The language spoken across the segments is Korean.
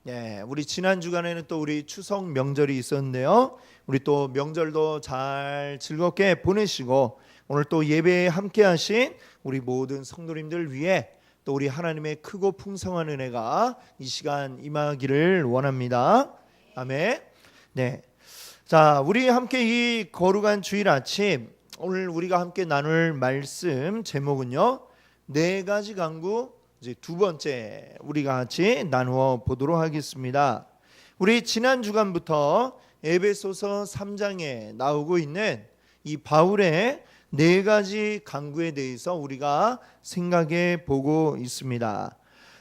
네, 우리 지난 주간에는 또 우리 추석 명절이 있었는데요. 우리 또 명절도 잘 즐겁게 보내시고 오늘 또 예배에 함께하신 우리 모든 성도님들 위해 또 우리 하나님의 크고 풍성한 은혜가 이 시간 임하기를 원합니다. 아멘. 네, 자, 우리 함께 이 거룩한 주일 아침 오늘 우리가 함께 나눌 말씀 제목은요, 네 가지 강구 이제 두 번째 우리가 같이 나누어 보도록 하겠습니다. 우리 지난 주간부터 에베소서 3장에 나오고 있는 이 바울의 네 가지 강구에 대해서 우리가 생각해 보고 있습니다.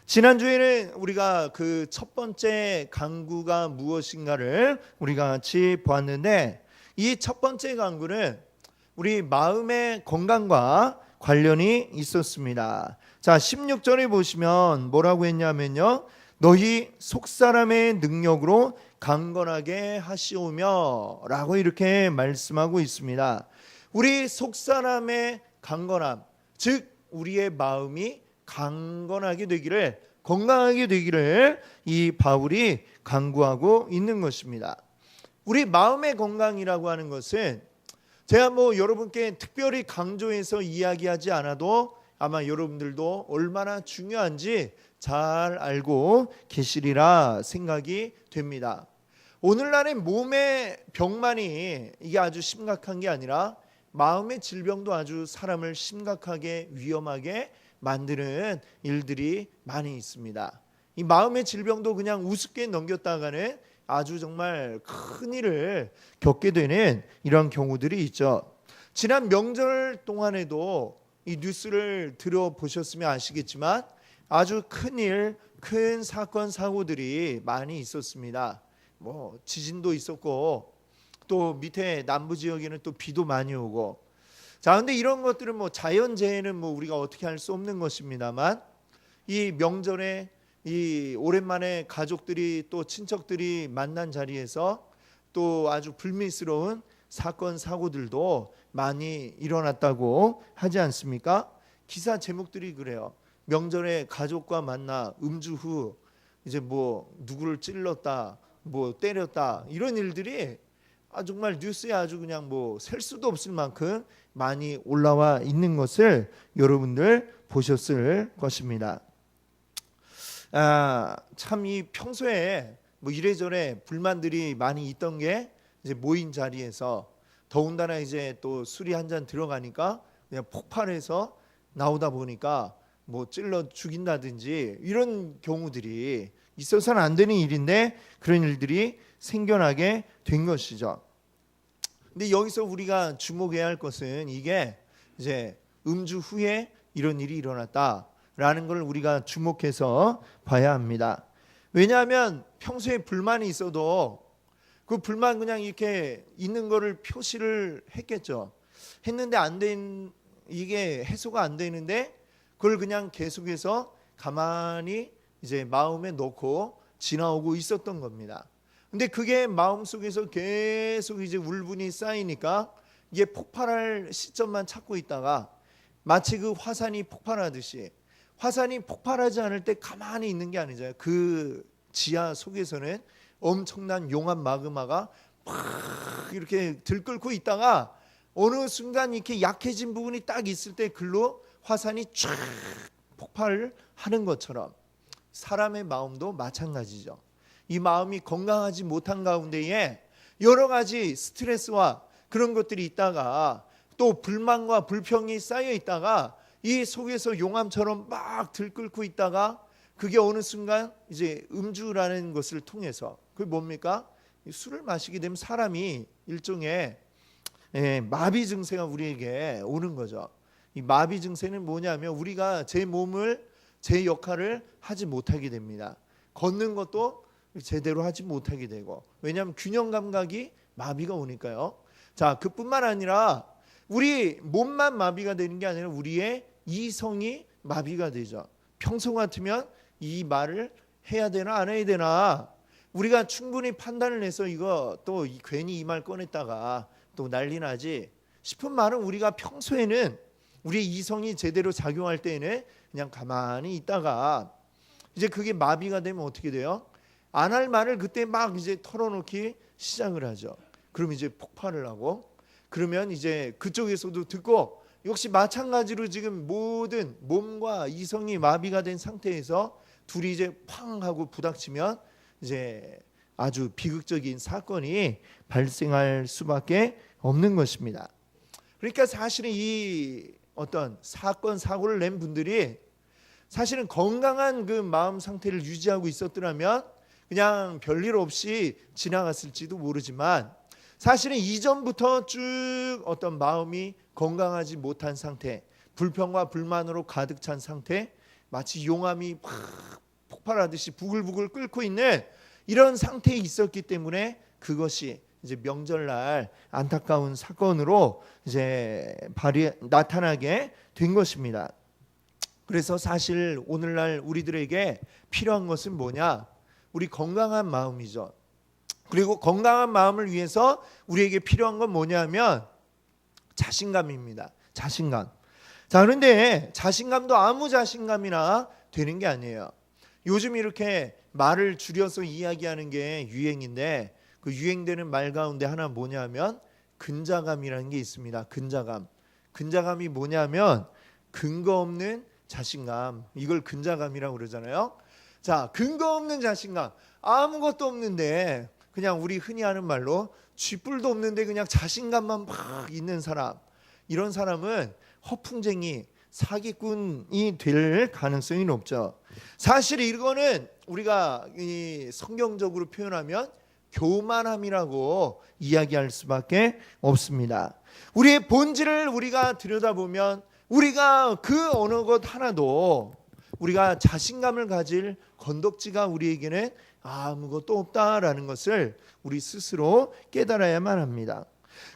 지난주에는 우리가 그 첫 번째 강구가 무엇인가를 우리가 같이 보았는데, 이 첫 번째 강구는 우리 마음의 건강과 관련이 있었습니다. 자, 16절에 보시면 뭐라고 했냐면요, 너희 속사람의 능력으로 강건하게 하시오며 라고 이렇게 말씀하고 있습니다. 우리 속사람의 강건함, 즉 우리의 마음이 강건하게 되기를, 건강하게 되기를 이 바울이 강구하고 있는 것입니다. 우리 마음의 건강이라고 하는 것은 제가 여러분께 특별히 강조해서 이야기하지 않아도 아마 여러분들도 얼마나 중요한지 잘 알고 계시리라 생각이 됩니다. 오늘날의 몸의 병만이 이게 아주 심각한 게 아니라 마음의 질병도 아주 사람을 심각하게 위험하게 만드는 일들이 많이 있습니다. 이 마음의 질병도 그냥 우습게 넘겼다가는 아주 정말 큰 일을 겪게 되는 이런 경우들이 있죠. 지난 명절 동안에도 이 뉴스를 들어보셨으면 아시겠지만 아주 큰 사건 사고들이 많이 있었습니다. 지진도 있었고 또 밑에 남부 지역에는 또 비도 많이 오고. 자, 근데 이런 것들은 자연재해는 우리가 어떻게 할 수 없는 것입니다만, 이 명절에 이 오랜만에 가족들이 또 친척들이 만난 자리에서 또 아주 불미스러운 사건 사고들도 많이 일어났다고 하지 않습니까? 기사 제목들이 그래요. 명절에 가족과 만나 음주 후 이제 누구를 찔렀다, 때렸다, 이런 일들이 정말 뉴스에 아주 그냥 셀 수도 없을 만큼 많이 올라와 있는 것을 여러분들 보셨을 것입니다. 참 이 평소에 이래저래 불만들이 많이 있던 게 이제 모인 자리에서 더군다나 이제 또 술이 한 잔 들어가니까 그냥 폭발해서 나오다 보니까 찔러 죽인다든지 이런 경우들이 있어서는 안 되는 일인데 그런 일들이 생겨나게 된 것이죠. 근데 여기서 우리가 주목해야 할 것은 이게 이제 음주 후에 이런 일이 일어났다라는 걸 우리가 주목해서 봐야 합니다. 왜냐하면 평소에 불만이 있어도 그 불만 그냥 이렇게 있는 거를 표시를 했겠죠. 했는데 이게 해소가 안 되는데 그걸 그냥 계속해서 가만히 이제 마음에 넣고 지나오고 있었던 겁니다. 근데 그게 마음속에서 계속 이제 울분이 쌓이니까 이게 폭발할 시점만 찾고 있다가 마치 그 화산이 폭발하듯이, 화산이 폭발하지 않을 때 가만히 있는 게 아니잖아요. 그 지하 속에서는 엄청난 용암 마그마가 막 이렇게 들끓고 있다가 어느 순간 이렇게 약해진 부분이 딱 있을 때 글로 화산이 쫙 폭발을 하는 것처럼 사람의 마음도 마찬가지죠. 이 마음이 건강하지 못한 가운데에 여러 가지 스트레스와 그런 것들이 있다가 또 불만과 불평이 쌓여 있다가 이 속에서 용암처럼 막 들끓고 있다가 그게 어느 순간 이제 음주라는 것을 통해서, 그게 뭡니까? 술을 마시게 되면 사람이 일종의 마비 증세가 우리에게 오는 거죠. 이 마비 증세는 뭐냐면 우리가 제 몸을, 제 역할을 하지 못하게 됩니다. 걷는 것도 제대로 하지 못하게 되고, 왜냐하면 균형 감각이 마비가 오니까요. 자, 그뿐만 아니라 우리 몸만 마비가 되는 게 아니라 우리의 이성이 마비가 되죠. 평소 같으면 이 말을 해야 되나 안 해야 되나 우리가 충분히 판단을 해서 이거 또 괜히 이 말 꺼냈다가 또 난리 나지 싶은 말은 우리가 평소에는 우리의 이성이 제대로 작용할 때에는 그냥 가만히 있다가 이제 그게 마비가 되면 어떻게 돼요? 안 할 말을 그때 막 이제 털어놓기 시작을 하죠. 그럼 이제 폭발을 하고, 그러면 이제 그쪽에서도 듣고, 역시 마찬가지로 지금 모든 몸과 이성이 마비가 된 상태에서 둘이 이제 팡 하고 부닥치면 이제 아주 비극적인 사건이 발생할 수밖에 없는 것입니다. 그러니까 사실은 이 어떤 사건 사고를 낸 분들이 사실은 건강한 그 마음 상태를 유지하고 있었더라면 그냥 별일 없이 지나갔을지도 모르지만, 사실은 이전부터 쭉 어떤 마음이 건강하지 못한 상태, 불평과 불만으로 가득 찬 상태, 마치 용암이 팍 폭발하듯이 부글부글 끓고 있는 이런 상태에 있었기 때문에 그것이 이제 명절날 안타까운 사건으로 이제 나타나게 된 것입니다. 그래서 사실 오늘날 우리들에게 필요한 것은 뭐냐? 우리 건강한 마음이죠. 그리고 건강한 마음을 위해서 우리에게 필요한 건 뭐냐면 자신감입니다. 자신감. 자, 그런데 자신감도 아무 자신감이나 되는 게 아니에요. 요즘 이렇게 말을 줄여서 이야기하는 게 유행인데, 그 유행되는 말 가운데 하나 뭐냐면 근자감이라는 게 있습니다. 근자감. 근자감이 뭐냐면 근거 없는 자신감. 이걸 근자감이라고 그러잖아요. 자, 근거 없는 자신감. 아무것도 없는데 그냥 우리 흔히 하는 말로 쥐뿔도 없는데 그냥 자신감만 막 있는 사람. 이런 사람은 허풍쟁이, 사기꾼이 될 가능성이 높죠. 사실 이거는 우리가 이 성경적으로 표현하면 교만함이라고 이야기할 수밖에 없습니다. 우리의 본질을 우리가 들여다보면 우리가 그 어느 것 하나도 우리가 자신감을 가질 건덕지가 우리에게는 아무것도 없다라는 것을 우리 스스로 깨달아야만 합니다.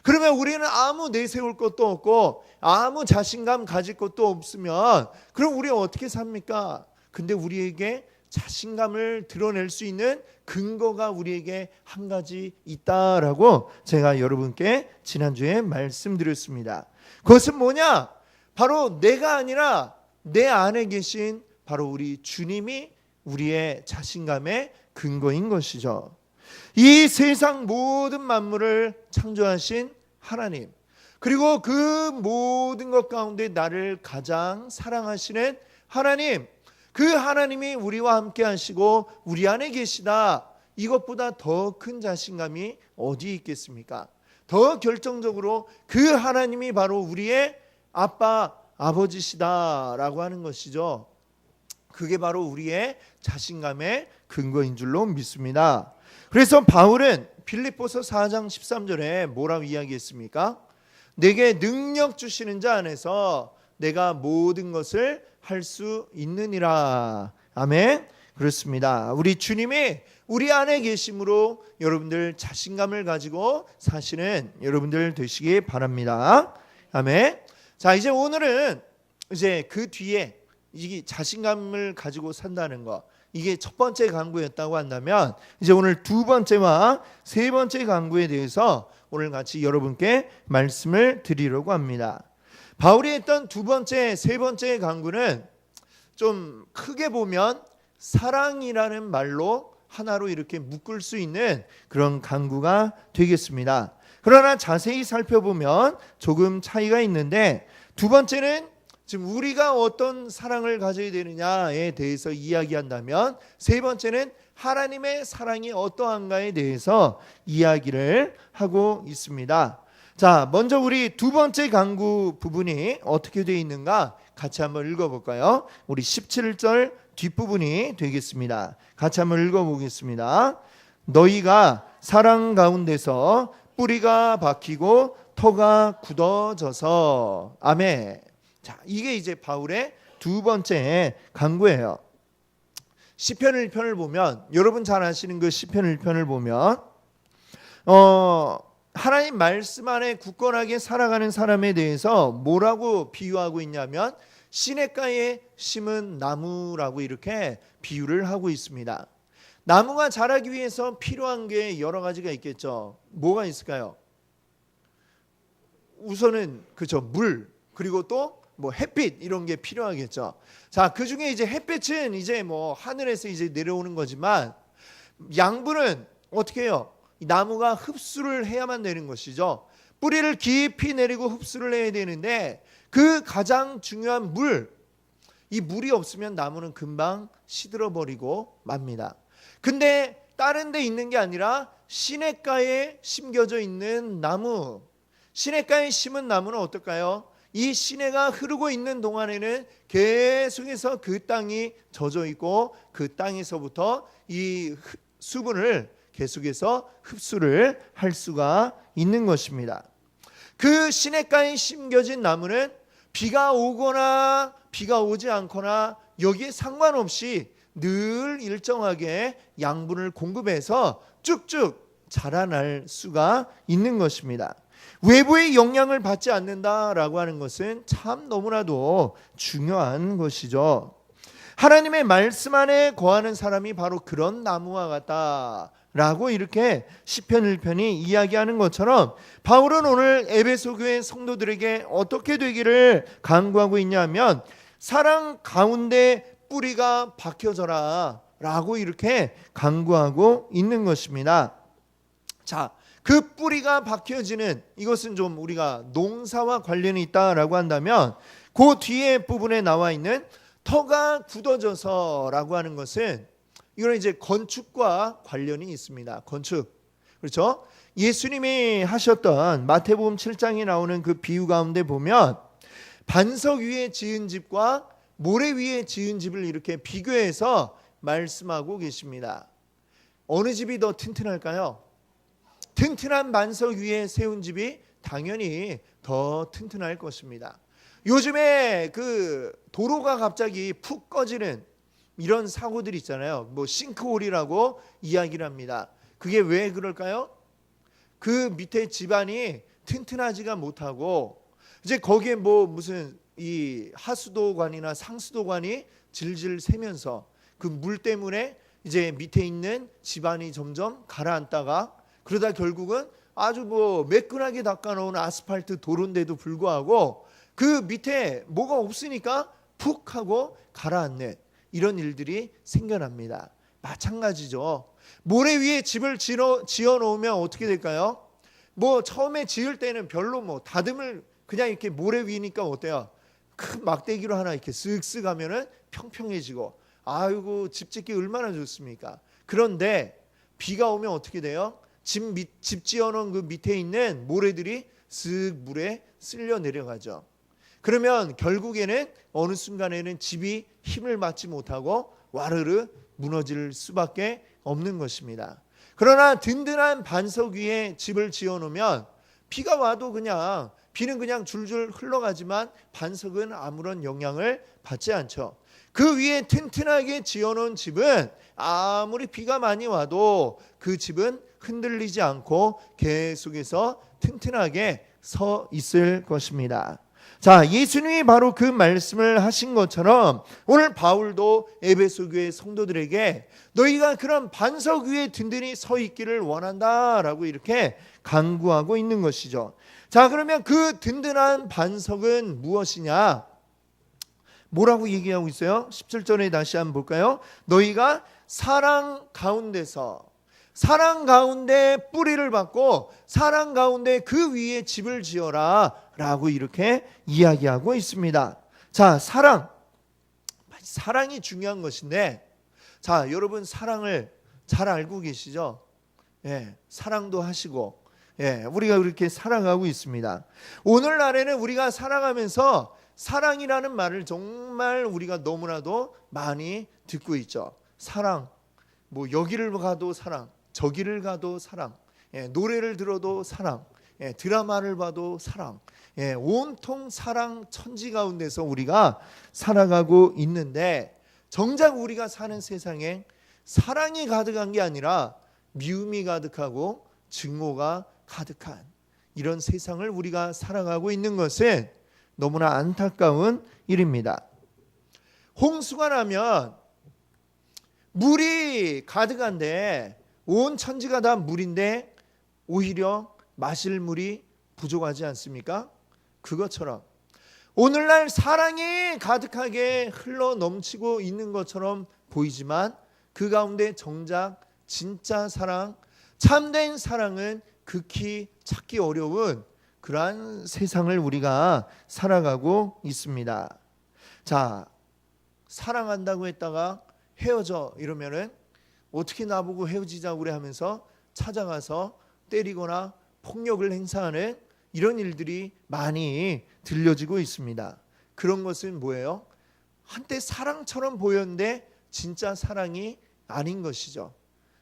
그러면 우리는 아무 내세울 것도 없고 아무 자신감 가질 것도 없으면 그럼 우리 어떻게 삽니까? 근데 우리에게 자신감을 드러낼 수 있는 근거가 우리에게 한 가지 있다라고 제가 여러분께 지난주에 말씀드렸습니다. 그것은 뭐냐? 바로 내가 아니라 내 안에 계신 바로 우리 주님이 우리의 자신감의 근거인 것이죠. 이 세상 모든 만물을 창조하신 하나님, 그리고 그 모든 것 가운데 나를 가장 사랑하시는 하나님, 그 하나님이 우리와 함께 하시고 우리 안에 계시다. 이것보다 더 큰 자신감이 어디 있겠습니까? 더 결정적으로 그 하나님이 바로 우리의 아빠, 아버지시다라고 하는 것이죠. 그게 바로 우리의 자신감의 근거인 줄로 믿습니다. 그래서 바울은 빌립보서 4장 13절에 뭐라고 이야기했습니까? 내게 능력 주시는 자 안에서 내가 모든 것을 할 수 있느니라. 아멘. 그렇습니다. 우리 주님이 우리 안에 계심으로 여러분들 자신감을 가지고 사시는 여러분들 되시기 바랍니다. 아멘. 자, 이제 오늘은 이제 그 뒤에 이 자신감을 가지고 산다는 거, 이게 첫 번째 강구였다고 한다면 이제 오늘 두 번째와 세 번째 강구에 대해서 오늘 같이 여러분께 말씀을 드리려고 합니다. 바울이 했던 두 번째, 세 번째 강구는 좀 크게 보면 사랑이라는 말로 하나로 이렇게 묶을 수 있는 그런 강구가 되겠습니다. 그러나 자세히 살펴보면 조금 차이가 있는데, 두 번째는 지금 우리가 어떤 사랑을 가져야 되느냐에 대해서 이야기한다면, 세 번째는 하나님의 사랑이 어떠한가에 대해서 이야기를 하고 있습니다. 자, 먼저 우리 두 번째 강구 부분이 어떻게 되어 있는가 같이 한번 읽어볼까요? 우리 17절 뒷부분이 되겠습니다. 같이 한번 읽어보겠습니다. 너희가 사랑 가운데서 뿌리가 박히고 터가 굳어져서. 아멘. 자, 이게 이제 바울의 두 번째 강구예요. 시편 1편을 보면, 여러분 잘 아시는 그 시편 1편을 보면 하나님 말씀 안에 굳건하게 살아가는 사람에 대해서 뭐라고 비유하고 있냐면 시냇가에 심은 나무라고 이렇게 비유를 하고 있습니다. 나무가 자라기 위해서 필요한 게 여러 가지가 있겠죠. 뭐가 있을까요? 우선은 그죠, 물, 그리고 또 뭐 햇빛, 이런 게 필요하겠죠. 자, 그 중에 이제 햇빛은 이제 뭐 하늘에서 이제 내려오는 거지만 양분은 어떻게 해요? 이 나무가 흡수를 해야만 되는 것이죠. 뿌리를 깊이 내리고 흡수를 해야 되는데 그 가장 중요한 이 물이 없으면 나무는 금방 시들어 버리고 맙니다. 근데 다른 데 있는 게 아니라 시냇가에 심겨져 있는 나무, 시냇가에 심은 나무는 어떨까요? 이 시내가 흐르고 있는 동안에는 계속해서 그 땅이 젖어 있고 그 땅에서부터 이 수분을 계속해서 흡수를 할 수가 있는 것입니다. 그 시냇가에 심겨진 나무는 비가 오거나 비가 오지 않거나 여기에 상관없이 늘 일정하게 양분을 공급해서 쭉쭉 자라날 수가 있는 것입니다. 외부의 영향을 받지 않는다라고 하는 것은 참 너무나도 중요한 것이죠. 하나님의 말씀 안에 거하는 사람이 바로 그런 나무와 같다라고 이렇게 시편 1편이 이야기하는 것처럼 바울은 오늘 에베소 교회 성도들에게 어떻게 되기를 간구하고 있냐면 사랑 가운데 뿌리가 박혀져라 라고 이렇게 간구하고 있는 것입니다. 자, 그 뿌리가 박혀지는 이것은 좀 우리가 농사와 관련이 있다라고 한다면 그 뒤에 부분에 나와 있는 터가 굳어져서라고 하는 것은 이건 이제 건축과 관련이 있습니다. 건축. 그렇죠? 예수님이 하셨던 마태복음 7장에 나오는 그 비유 가운데 보면 반석 위에 지은 집과 모래 위에 지은 집을 이렇게 비교해서 말씀하고 계십니다. 어느 집이 더 튼튼할까요? 튼튼한 반석 위에 세운 집이 당연히 더 튼튼할 것입니다. 요즘에 그 도로가 갑자기 푹 꺼지는 이런 사고들이 있잖아요. 뭐 싱크홀이라고 이야기를 합니다. 그게 왜 그럴까요? 그 밑에 집안이 튼튼하지가 못하고 이제 거기에 뭐 무슨 이 하수도관이나 상수도관이 질질 새면서 그 물 때문에 이제 밑에 있는 집안이 점점 가라앉다가 그러다 결국은 아주 뭐 매끈하게 닦아놓은 아스팔트 도로인데도 불구하고 그 밑에 뭐가 없으니까 푹 하고 가라앉는 이런 일들이 생겨납니다. 마찬가지죠. 모래 위에 집을 지어 놓으면 어떻게 될까요? 뭐 처음에 지을 때는 별로 뭐 다듬을 그냥 이렇게 모래 위니까 어때요? 큰 막대기로 하나 이렇게 쓱쓱 하면은 평평해지고 아이고 집 짓기 얼마나 좋습니까? 그런데 비가 오면 어떻게 돼요? 집 지어놓은 그 밑에 있는 모래들이 쓱 물에 쓸려 내려가죠. 그러면 결국에는 어느 순간에는 집이 힘을 받지 못하고 와르르 무너질 수밖에 없는 것입니다. 그러나 든든한 반석 위에 집을 지어놓으면 비가 와도 비는 그냥 줄줄 흘러가지만 반석은 아무런 영향을 받지 않죠. 그 위에 튼튼하게 지어놓은 집은 아무리 비가 많이 와도 그 집은 흔들리지 않고 계속해서 튼튼하게 서 있을 것입니다. 자, 예수님이 바로 그 말씀을 하신 것처럼 오늘 바울도 에베소 교회 성도들에게 너희가 그런 반석 위에 든든히 서 있기를 원한다라고 이렇게 간구하고 있는 것이죠. 자, 그러면 그 든든한 반석은 무엇이냐? 뭐라고 얘기하고 있어요? 17절에 다시 한번 볼까요? 너희가 사랑 가운데 뿌리를 받고 사랑 가운데 그 위에 집을 지어라 라고 이렇게 이야기하고 있습니다. 자, 사랑이 중요한 것인데 자, 여러분 사랑을 잘 알고 계시죠? 예, 사랑도 하시고 우리가 그렇게 살아가고 있습니다. 오늘날에는 우리가 살아가면서 사랑이라는 말을 정말 우리가 너무나도 많이 듣고 있죠. 사랑, 뭐 여기를 가도 사랑, 저기를 가도 사랑, 노래를 들어도 사랑, 드라마를 봐도 사랑, 온통 사랑 천지 가운데서 우리가 살아가고 있는데 정작 우리가 사는 세상에 사랑이 가득한 게 아니라 미움이 가득하고 증오가 가득한 이런 세상을 우리가 살아가고 있는 것은 너무나 안타까운 일입니다. 홍수가 나면 물이 가득한데 온 천지가 다 물인데 오히려 마실 물이 부족하지 않습니까? 그것처럼 오늘날 사랑이 가득하게 흘러 넘치고 있는 것처럼 보이지만 그 가운데 정작 진짜 사랑, 참된 사랑은 극히 찾기 어려운 그러한 세상을 우리가 살아가고 있습니다. 자, 사랑한다고 했다가 헤어져 이러면은 어떻게 나보고 헤어지자고 그래 하면서 찾아가서 때리거나 폭력을 행사하는 이런 일들이 많이 들려지고 있습니다. 그런 것은 뭐예요? 한때 사랑처럼 보였는데 진짜 사랑이 아닌 것이죠.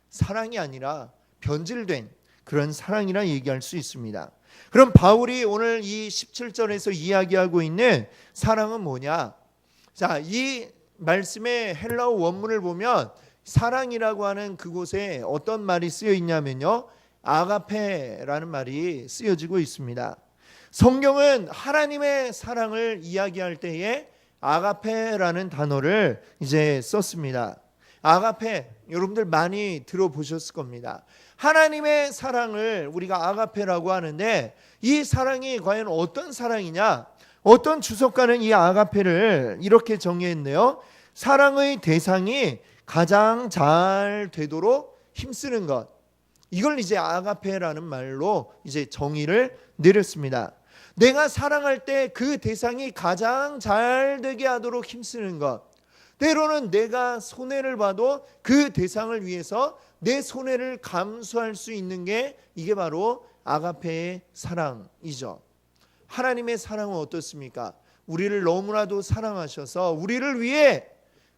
사랑이 아니라 변질된 그런 사랑이라 얘기할 수 있습니다. 그럼 바울이 오늘 이 17절에서 이야기하고 있는 사랑은 뭐냐? 자, 이 말씀의 헬라어 원문을 보면 사랑이라고 하는 그곳에 어떤 말이 쓰여 있냐면요, 아가페라는 말이 쓰여지고 있습니다. 성경은 하나님의 사랑을 이야기할 때에 아가페라는 단어를 이제 썼습니다. 아가페, 여러분들 많이 들어보셨을 겁니다. 하나님의 사랑을 우리가 아가페라고 하는데, 이 사랑이 과연 어떤 사랑이냐? 어떤 주석가는 이 아가페를 이렇게 정의했네요. 사랑의 대상이 가장 잘 되도록 힘쓰는 것. 이걸 이제 아가페라는 말로 이제 정의를 내렸습니다. 내가 사랑할 때 그 대상이 가장 잘 되게 하도록 힘쓰는 것. 때로는 내가 손해를 봐도 그 대상을 위해서 내 손해를 감수할 수 있는 게 이게 바로 아가페의 사랑이죠. 하나님의 사랑은 어떻습니까? 우리를 너무나도 사랑하셔서 우리를 위해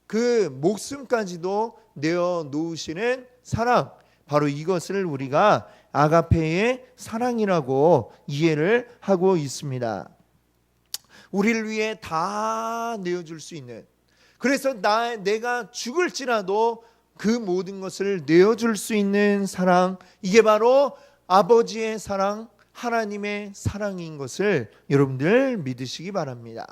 그 목숨까지도 내어 놓으시는 사랑, 바로 이것을 우리가 아가페의 사랑이라고 이해를 하고 있습니다. 우리를 위해 다 내어줄 수 있는, 그래서 내가 죽을지라도 그 모든 것을 내어줄 수 있는 사랑, 이게 바로 아버지의 사랑, 하나님의 사랑인 것을 여러분들 믿으시기 바랍니다.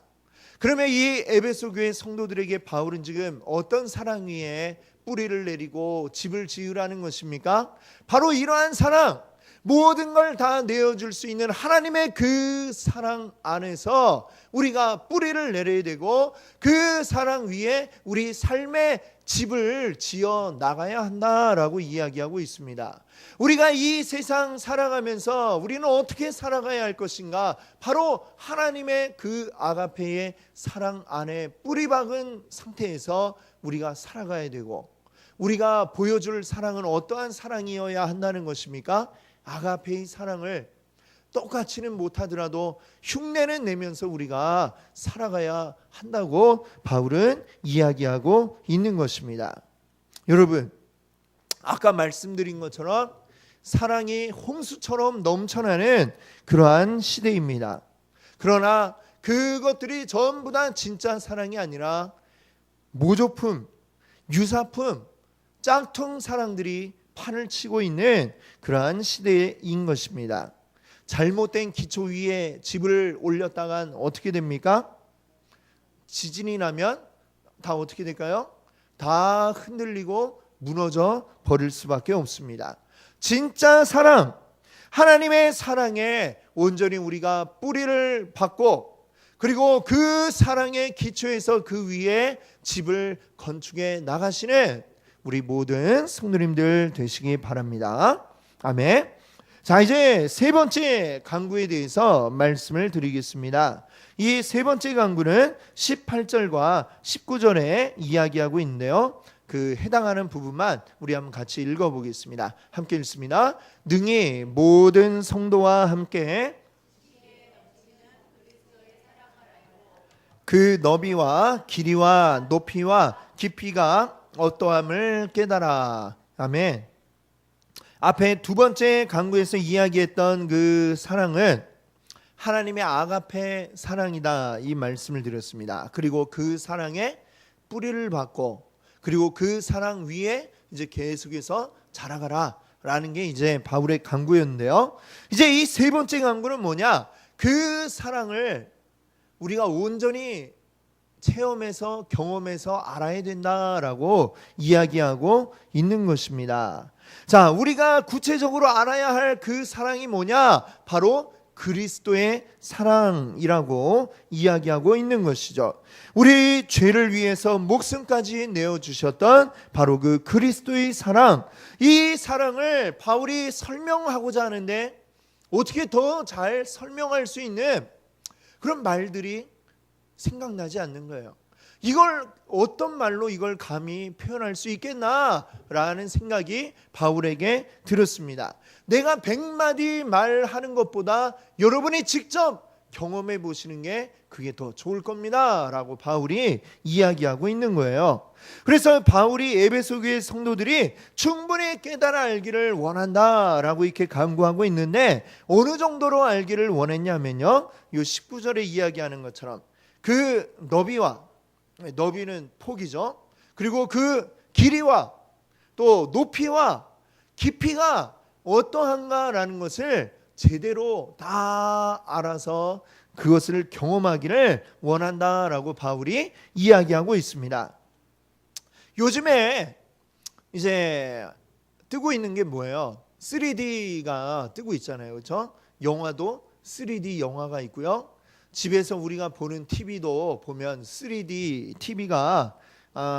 그러면 이 에베소 교회 성도들에게 바울은 지금 어떤 사랑 위에 뿌리를 내리고 집을 지으라는 것입니까? 바로 이러한 사랑, 모든 걸 다 내어줄 수 있는 하나님의 그 사랑 안에서 우리가 뿌리를 내려야 되고, 그 사랑 위에 우리 삶의 집을 지어 나가야 한다라고 이야기하고 있습니다. 우리가 이 세상 살아가면서 우리는 어떻게 살아가야 할 것인가? 바로 하나님의 그 아가페의 사랑 안에 뿌리 박은 상태에서 우리가 살아가야 되고, 우리가 보여줄 사랑은 어떠한 사랑이어야 한다는 것입니까? 아가페의 사랑을 똑같이는 못하더라도 흉내는 내면서 우리가 살아가야 한다고 바울은 이야기하고 있는 것입니다. 여러분, 아까 말씀드린 것처럼 사랑이 홍수처럼 넘쳐나는 그러한 시대입니다. 그러나 그것들이 전부 다 진짜 사랑이 아니라 모조품, 유사품, 짝퉁 사랑들이 판을 치고 있는 그러한 시대인 것입니다. 잘못된 기초 위에 집을 올렸다간 어떻게 됩니까? 지진이 나면 다 어떻게 될까요? 다 흔들리고 무너져 버릴 수밖에 없습니다. 진짜 사랑, 하나님의 사랑에 온전히 우리가 뿌리를 박고, 그리고 그 사랑의 기초에서 그 위에 집을 건축해 나가시는 우리 모든 성도님들 되시기 바랍니다. 아멘. 자, 이제 세 번째 강구에 대해서 말씀을 드리겠습니다. 이 세 번째 강구는 18절과 19절에 이야기하고 있는데요, 그 해당하는 부분만 우리 한번 같이 읽어보겠습니다. 함께 읽습니다. 능히 모든 성도와 함께 그 너비와 길이와 높이와 깊이가 어떠함을 깨달아. 아멘. 앞에 두 번째 강구에서 이야기했던 그 사랑은 하나님의 아가페 사랑이다, 이 말씀을 드렸습니다. 그리고 그 사랑에 뿌리를 받고, 그리고 그 사랑 위에 이제 계속해서 자라가라 라는 게 이제 바울의 강구였는데요, 이제 이 세 번째 강구는 뭐냐? 그 사랑을 우리가 온전히 체험해서 경험해서 알아야 된다라고 이야기하고 있는 것입니다. 자, 우리가 구체적으로 알아야 할 그 사랑이 뭐냐? 바로 그리스도의 사랑이라고 이야기하고 있는 것이죠. 우리 죄를 위해서 목숨까지 내어주셨던 바로 그 그리스도의 사랑, 이 사랑을 바울이 설명하고자 하는데 어떻게 더 잘 설명할 수 있는 그런 말들이 생각나지 않는 거예요. 이걸 어떤 말로 이걸 감히 표현할 수 있겠나라는 생각이 바울에게 들었습니다. 내가 100마디 말하는 것보다 여러분이 직접 경험해 보시는 게 그게 더 좋을 겁니다 라고 바울이 이야기하고 있는 거예요. 그래서 바울이 에베소 교회 성도들이 충분히 깨달아 알기를 원한다라고 이렇게 강구하고 있는데 어느 정도로 알기를 원했냐면요, 요 19절에 이야기하는 것처럼 그 너비는 폭이죠. 그리고 그 길이와 또 높이와 깊이가 어떠한가라는 것을 제대로 다 알아서 그것을 경험하기를 원한다라고 바울이 이야기하고 있습니다. 요즘에 이제 뜨고 있는 게 뭐예요? 3D가 뜨고 있잖아요. 그렇죠? 영화도 3D 영화가 있고요. 집에서 우리가 보는 TV도 보면 3D TV가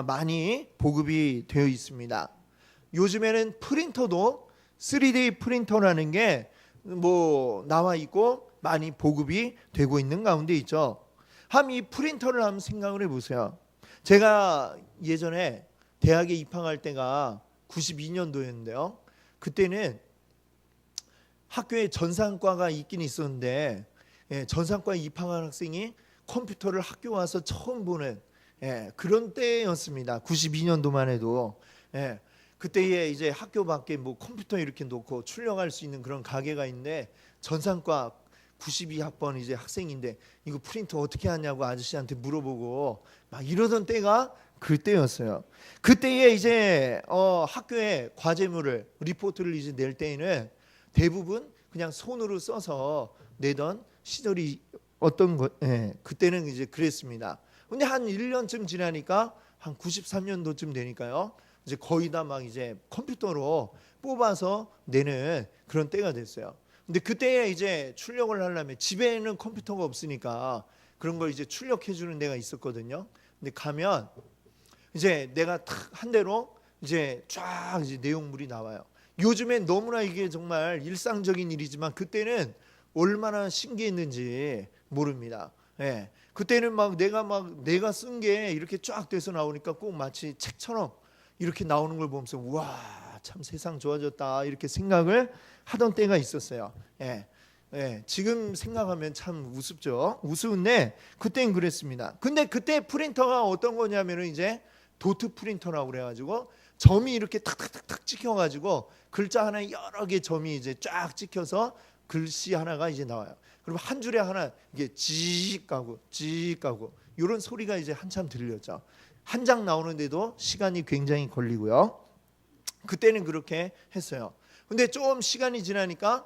많이 보급이 되어 있습니다. 요즘에는 프린터도 3D 프린터라는 게 뭐 나와 있고 많이 보급이 되고 있는 가운데 있죠. 이 프린터를 한번 생각을 해보세요. 제가 예전에 대학에 입학할 때가 92년도였는데요. 그때는 학교에 전산과가 있긴 있었는데 전산과에 입학한 학생이 컴퓨터를 학교 와서 처음 보는 그런 때였습니다. 92년도만 해도. 그때에 이제 학교 밖에 뭐 컴퓨터 이렇게 놓고 출력할 수 있는 그런 가게가 있는데 전산과 92학번 이제 학생인데 이거 프린터 어떻게 하냐고 아저씨한테 물어보고 막 이러던 때가 그때였어요. 그때에 이제 학교에 과제물을 리포트를 이제 낼 때에는 대부분 그냥 손으로 써서 내던 시절이 그때는 이제 그랬습니다. 근데 한 1년쯤 지나니까 한 93년도쯤 되니까요. 이제 거의 다 막 이제 컴퓨터로 뽑아서 내는 그런 때가 됐어요. 근데 그때에 이제 출력을 하려면 집에는 컴퓨터가 없으니까 그런 걸 이제 출력해 주는 데가 있었거든요. 근데 가면 이제 내가 탁 한 대로 이제 쫙 이제 내용물이 나와요. 요즘엔 너무나 이게 정말 일상적인 일이지만 그때는 얼마나 신기했는지 모릅니다. 그때는 막 내가 쓴 게 이렇게 쫙 돼서 나오니까 꼭 마치 책처럼 이렇게 나오는 걸 보면서 우와, 참 세상 좋아졌다 이렇게 생각을 하던 때가 있었어요. 지금 생각하면 참 우습죠. 우스운데 그때는 그랬습니다. 근데 그때 프린터가 어떤 거냐면은 이제 도트 프린터라고 그래가지고 점이 이렇게 탁탁탁탁 찍혀가지고 글자 하나 여러 개 점이 이제 쫙 찍혀서 글씨 하나가 이제 나와요. 그럼 한 줄에 하나 이게 찌익 가고 이런 소리가 이제 한참 들렸죠. 한 장 나오는데도 시간이 굉장히 걸리고요. 그때는 그렇게 했어요. 근데 좀 시간이 지나니까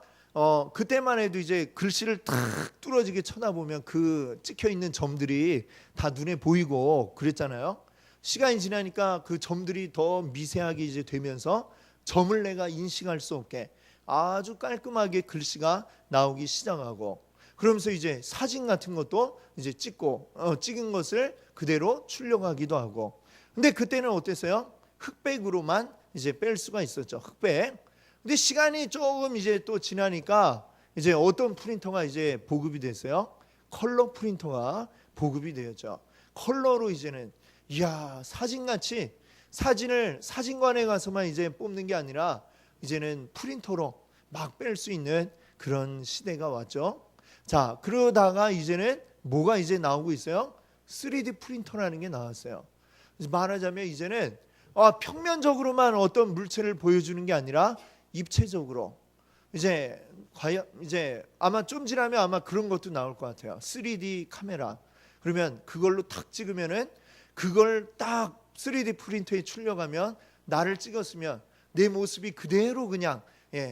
그때만 해도 이제 글씨를 탁 뚫어지게 쳐다보면 그 찍혀 있는 점들이 다 눈에 보이고 그랬잖아요. 시간이 지나니까 그 점들이 더 미세하게 이제 되면서 점을 내가 인식할 수 없게 아주 깔끔하게 글씨가 나오기 시작하고, 그러면서 이제 사진 같은 것도 이제 찍은 것을 그대로 출력하기도 하고. 근데 그때는 어땠어요? 흑백으로만 이제 뺄 수가 있었죠. 흑백. 근데 시간이 조금 이제 또 지나니까 이제 어떤 프린터가 이제 보급이 됐어요? 컬러 프린터가 보급이 되었죠. 컬러로 이제는 사진같이 사진을 사진관에 가서만 이제 뽑는 게 아니라 이제는 프린터로 막 뺄 수 있는 그런 시대가 왔죠. 자, 그러다가 이제는 뭐가 이제 나오고 있어요? 3D 프린터라는 게 나왔어요. 말하자면 이제는 평면적으로만 어떤 물체를 보여주는 게 아니라 입체적으로 이제 아마 좀 지나면 아마 그런 것도 나올 것 같아요. 3D 카메라. 그러면 그걸로 탁 찍으면은 그걸 딱 3D 프린터에 출력하면 나를 찍었으면 내 모습이 그대로 그냥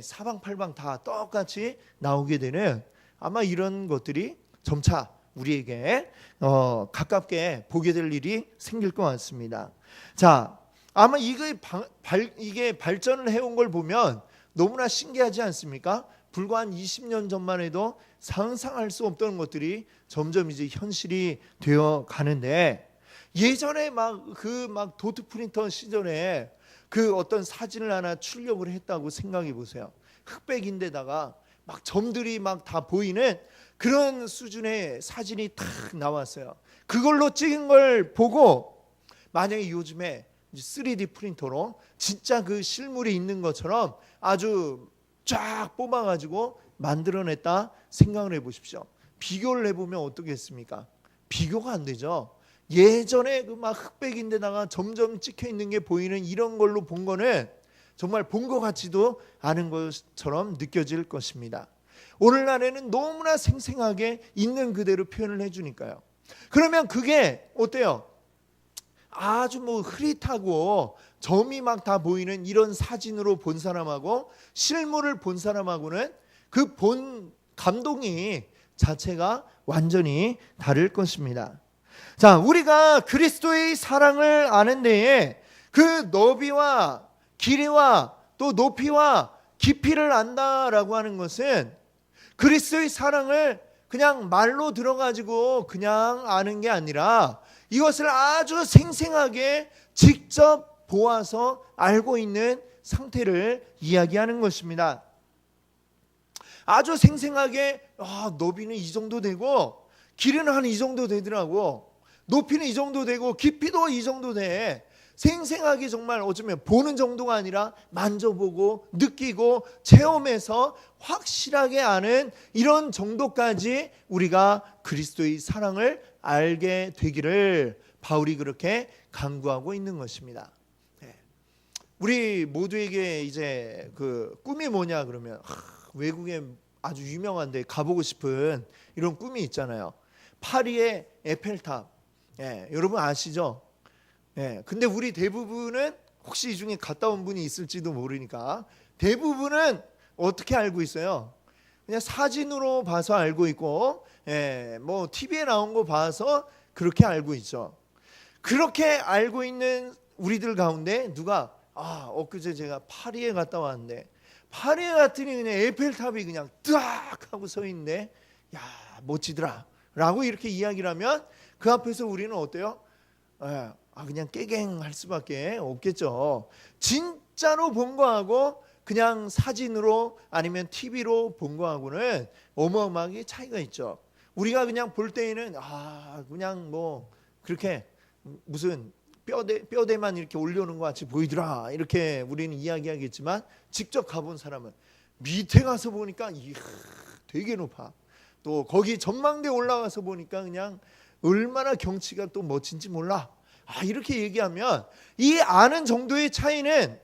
사방팔방 다 똑같이 나오게 되는 아마 이런 것들이 점차 우리에게 가깝게 보게 될 일이 생길 것 같습니다. 자, 아마 이게 발전을 해온 걸 보면 너무나 신기하지 않습니까? 불과 한 20년 전만 해도 상상할 수 없던 것들이 점점 이제 현실이 되어 가는데, 예전에 막 도트 프린터 시절에 그 어떤 사진을 하나 출력을 했다고 생각해 보세요. 흑백인데다가 막 점들이 막 다 보이는 그런 수준의 사진이 탁 나왔어요. 그걸로 찍은 걸 보고 만약에 요즘에 3D 프린터로 진짜 그 실물이 있는 것처럼 아주 쫙 뽑아가지고 만들어냈다 생각을 해보십시오. 비교를 해보면 어떻겠습니까? 비교가 안 되죠. 예전에 그 막 흑백인데다가 점점 찍혀 있는 게 보이는 이런 걸로 본 거는 정말 본 것 같지도 않은 것처럼 느껴질 것입니다. 오늘날에는 너무나 생생하게 있는 그대로 표현을 해주니까요. 그러면 그게 어때요? 아주 뭐 흐릿하고 점이 막 다 보이는 이런 사진으로 본 사람하고 실물을 본 사람하고는 그 본 감동이 자체가 완전히 다를 것입니다. 자, 우리가 그리스도의 사랑을 아는 데에 그 너비와 길이와 또 높이와 깊이를 안다라고 하는 것은 그리스도의 사랑을 그냥 말로 들어가지고 그냥 아는 게 아니라 이것을 아주 생생하게 직접 보아서 알고 있는 상태를 이야기하는 것입니다. 아주 생생하게 너비는 이 정도 되고 길이는 한 이 정도 되더라고, 높이는 이 정도 되고 깊이도 이 정도 돼. 생생하게 정말 어쩌면 보는 정도가 아니라 만져보고 느끼고 체험해서 확실하게 아는 이런 정도까지 우리가 그리스도의 사랑을 알게 되기를 바울이 그렇게 강구하고 있는 것입니다. 우리 모두에게 이제 그 꿈이 뭐냐 그러면 외국에 아주 유명한데 가보고 싶은 이런 꿈이 있잖아요. 파리의 에펠탑. 여러분 아시죠? 근데 우리 대부분은 혹시 이 중에 갔다 온 분이 있을지도 모르니까 대부분은 어떻게 알고 있어요? 그냥 사진으로 봐서 알고 있고, 뭐 TV에 나온 거 봐서 그렇게 알고 있죠. 그렇게 알고 있는 우리들 가운데 누가 엊그제 제가 파리에 갔다 왔는데 파리에 갔더니 그냥 에펠탑이 그냥 딱 하고 서 있는데 야 멋지더라 라고 이렇게 이야기를 하면 그 앞에서 우리는 어때요? 그냥 깨갱할 수밖에 없겠죠. 진짜로 본 거하고 그냥 사진으로 아니면 TV로 본 거하고는 어마어마하게 차이가 있죠. 우리가 그냥 볼 때에는 그냥 뭐 그렇게 무슨 뼈대만 이렇게 올려놓은 것 같이 보이더라 이렇게 우리는 이야기하겠지만 직접 가본 사람은 밑에 가서 보니까 되게 높아. 또 거기 전망대 올라가서 보니까 그냥 얼마나 경치가 또 멋진지 몰라. 이렇게 얘기하면 이 아는 정도의 차이는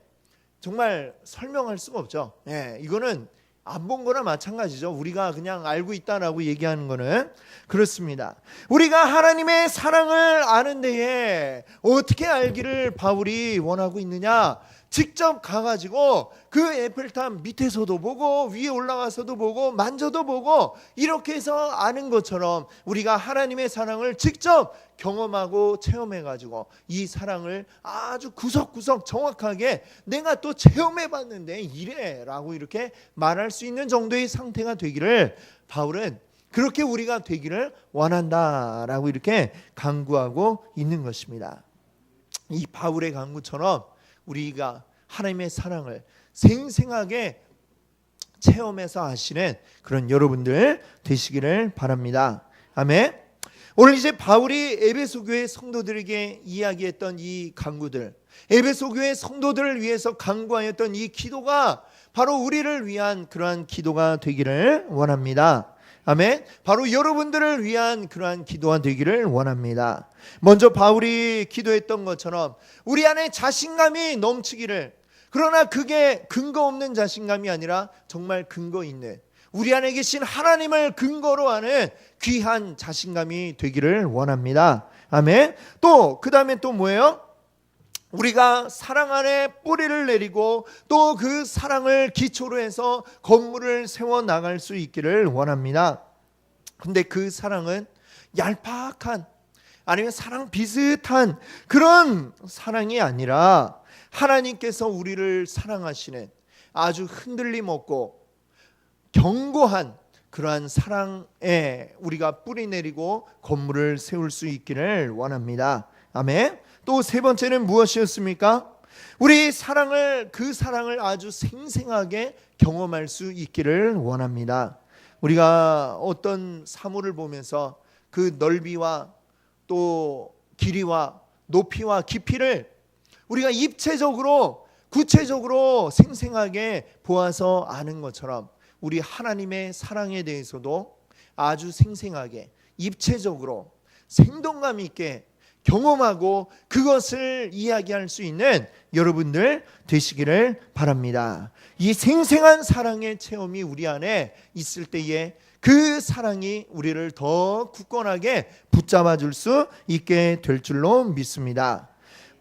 정말 설명할 수가 없죠. 이거는 안 본 거나 마찬가지죠. 우리가 그냥 알고 있다라고 얘기하는 거는 그렇습니다. 우리가 하나님의 사랑을 아는 데에 어떻게 알기를 바울이 원하고 있느냐? 직접 가가지고 그 에펠탑 밑에서도 보고 위에 올라가서도 보고 만져도 보고 이렇게 해서 아는 것처럼 우리가 하나님의 사랑을 직접 경험하고 체험해가지고 이 사랑을 아주 구석구석 정확하게 내가 또 체험해봤는데 이래라고 이렇게 말할 수 있는 정도의 상태가 되기를 바울은 그렇게 우리가 되기를 원한다라고 이렇게 강구하고 있는 것입니다. 이 바울의 강구처럼 우리가 하나님의 사랑을 생생하게 체험해서 아시는 그런 여러분들 되시기를 바랍니다. 아멘. 오늘 이제 바울이 에베소 교회 성도들에게 이야기했던 이 강구들, 에베소 교회 성도들을 위해서 강구하였던 이 기도가 바로 우리를 위한 그러한 기도가 되기를 원합니다. 아멘. 바로 여러분들을 위한 그러한 기도가 되기를 원합니다. 먼저 바울이 기도했던 것처럼 우리 안에 자신감이 넘치기를, 그러나 그게 근거 없는 자신감이 아니라 정말 근거 있는 우리 안에 계신 하나님을 근거로 하는 귀한 자신감이 되기를 원합니다. 아멘. 또 그 다음에 또 뭐예요? 우리가 사랑 안에 뿌리를 내리고 또 그 사랑을 기초로 해서 건물을 세워 나갈 수 있기를 원합니다. 근데 그 사랑은 얄팍한 아니면 사랑 비슷한 그런 사랑이 아니라 하나님께서 우리를 사랑하시는 아주 흔들림 없고 견고한 그러한 사랑에 우리가 뿌리 내리고 건물을 세울 수 있기를 원합니다. 아멘. 또 세 번째는 무엇이었습니까? 우리 그 사랑을 아주 생생하게 경험할 수 있기를 원합니다. 우리가 어떤 사물을 보면서 그 넓이와 또 길이와 높이와 깊이를 우리가 입체적으로 구체적으로 생생하게 보아서 아는 것처럼 우리 하나님의 사랑에 대해서도 아주 생생하게 입체적으로 생동감 있게 경험하고 그것을 이야기할 수 있는 여러분들 되시기를 바랍니다. 이 생생한 사랑의 체험이 우리 안에 있을 때에 그 사랑이 우리를 더 굳건하게 붙잡아 줄 수 있게 될 줄로 믿습니다.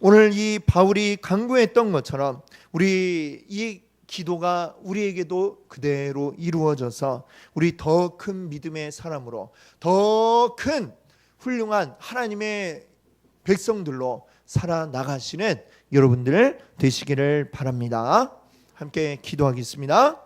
오늘 이 바울이 강구했던 것처럼 우리 이 기도가 우리에게도 그대로 이루어져서 우리 더 큰 믿음의 사람으로 더 큰 훌륭한 하나님의 백성들로 살아나가시는 여러분들 되시기를 바랍니다. 함께 기도하겠습니다.